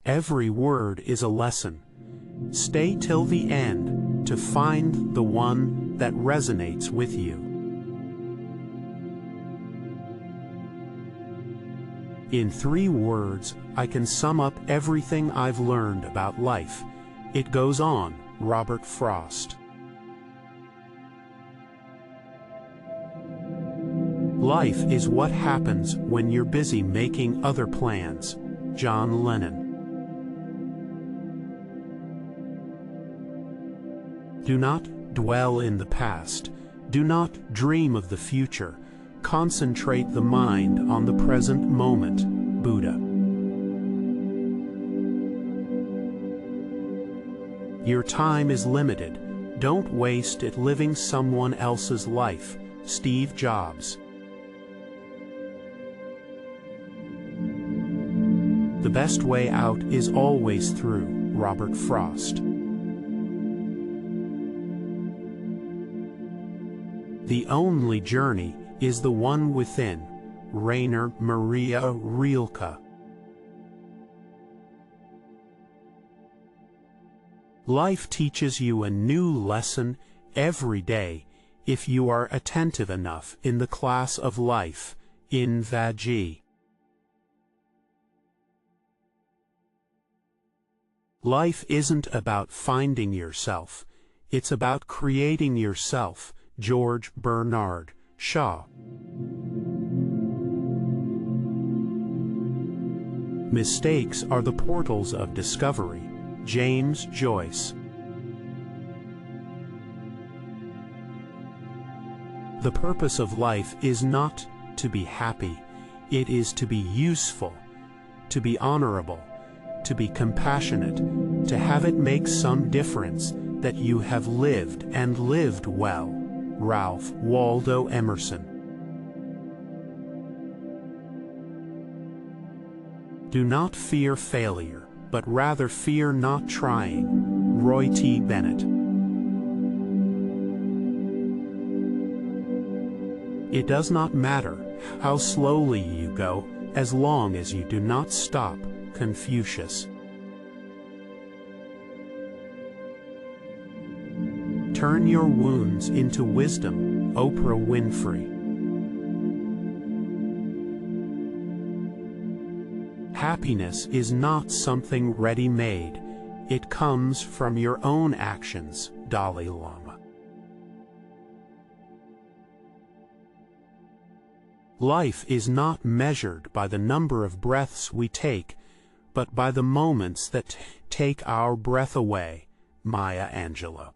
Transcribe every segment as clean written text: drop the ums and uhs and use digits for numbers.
Every word is a lesson. Stay till the end to find the one that resonates with you. In 3 words, I can sum up everything I've learned about life. It goes on, Robert Frost. Life is what happens when you're busy making other plans. John Lennon. Do not dwell in the past. Do not dream of the future. Concentrate the mind on the present moment. Buddha. Your time is limited. Don't waste it living someone else's life. Steve Jobs. The best way out is always through. Robert Frost. The only journey is the one within. Rainer Maria Rilke. Life teaches you a new lesson every day if you are attentive enough in the class of life. In Vajee. Life isn't about finding yourself. It's about creating yourself. George Bernard Shaw. Mistakes are the portals of discovery. James Joyce. The purpose of life is not to be happy. It is to be useful, to be honorable, to be compassionate, to have it make some difference that you have lived and lived well. Ralph Waldo Emerson. Do not fear failure, but rather fear not trying. Roy T. Bennett. It does not matter how slowly you go, as long as you do not stop. Confucius. Turn your wounds into wisdom. Oprah Winfrey. Happiness is not something ready-made. It comes from your own actions. Dalai Lama. Life is not measured by the number of breaths we take, but by the moments that take our breath away. Maya Angelou.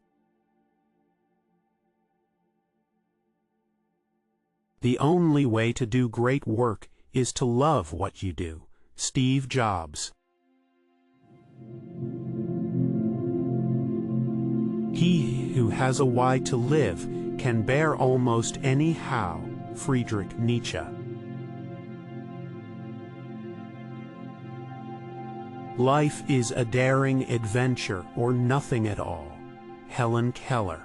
The only way to do great work is to love what you do. Steve Jobs. He who has a why to live can bear almost any how. Friedrich Nietzsche. Life is a daring adventure or nothing at all. Helen Keller.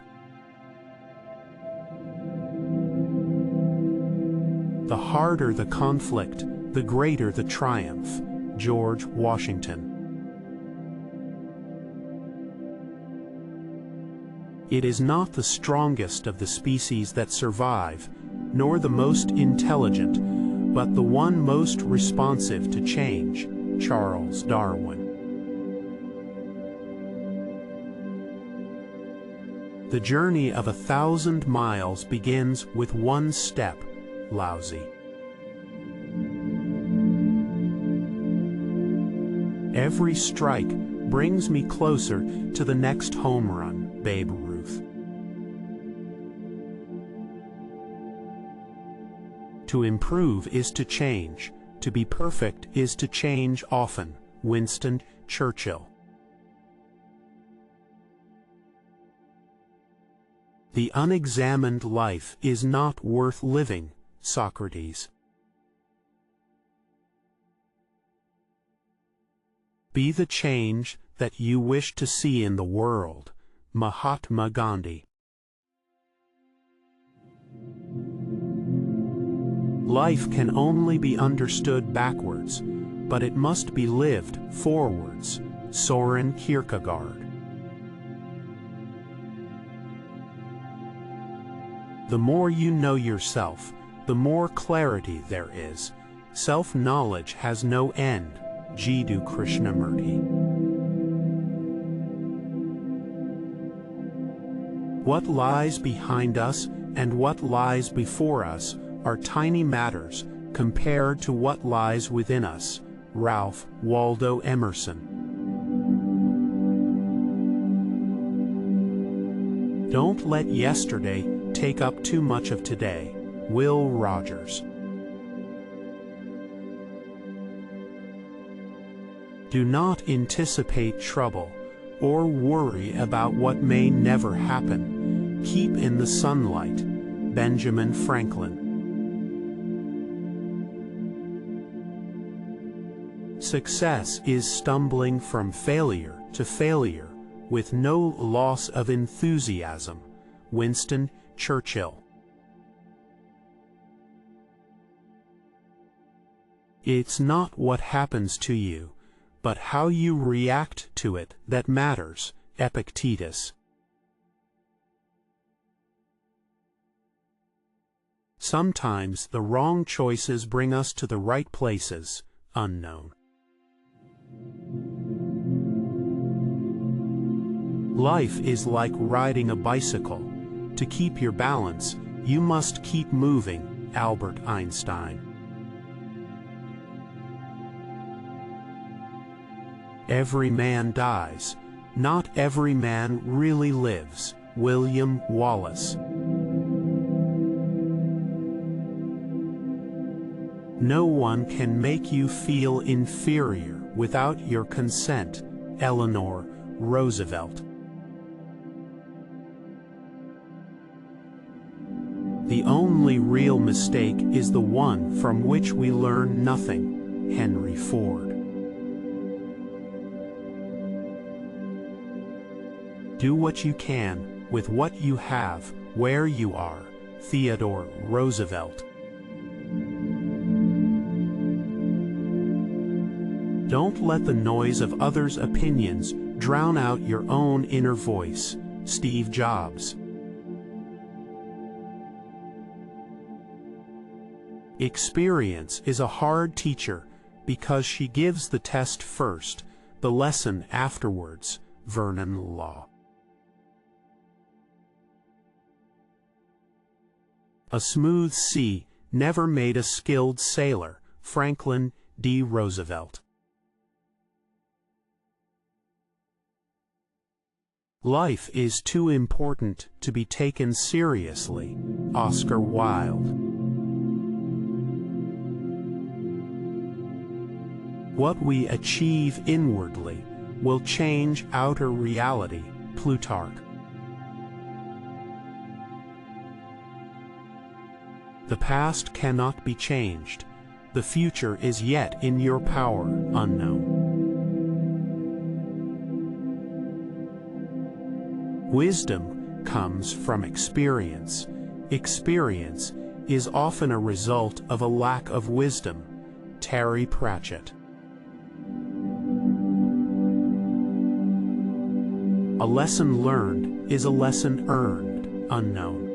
The harder the conflict, the greater the triumph. George Washington. It is not the strongest of the species that survive, nor the most intelligent, but the one most responsive to change. Charles Darwin. The journey of 1,000 miles begins with one step. Lousy. Every strike brings me closer to the next home run. Babe Ruth. To improve is to change. To be perfect is to change often. Winston Churchill. The unexamined life is not worth living. Socrates. Be the change that you wish to see in the world. Mahatma Gandhi. Life can only be understood backwards. but it must be lived forwards. Soren Kierkegaard. The more you know yourself, the more clarity there is. Self-knowledge has no end. Jiddu Krishnamurti. What lies behind us and what lies before us are tiny matters compared to what lies within us. Ralph Waldo Emerson. Don't let yesterday take up too much of today. Will Rogers. Do not anticipate trouble or worry about what may never happen. Keep in the sunlight. Benjamin Franklin. Success is stumbling from failure to failure with no loss of enthusiasm. Winston Churchill. It's not what happens to you, but how you react to it that matters. Epictetus. Sometimes the wrong choices bring us to the right places. Unknown. Life is like riding a bicycle. To keep your balance, you must keep moving. Albert Einstein. Every man dies. Not every man really lives. William Wallace. No one can make you feel inferior without your consent. Eleanor Roosevelt. The only real mistake is the one from which we learn nothing. Henry Ford. Do what you can with what you have, where you are. Theodore Roosevelt. Don't let the noise of others' opinions drown out your own inner voice. Steve Jobs. Experience is a hard teacher because she gives the test first, the lesson afterwards. Vernon Law. A smooth sea never made a skilled sailor. Franklin D. Roosevelt. Life is too important to be taken seriously. Oscar Wilde. What we achieve inwardly will change outer reality. Plutarch. The past cannot be changed. The future is yet in your power. Unknown. Wisdom comes from experience. Experience is often a result of a lack of wisdom. Terry Pratchett. A lesson learned is a lesson earned. Unknown.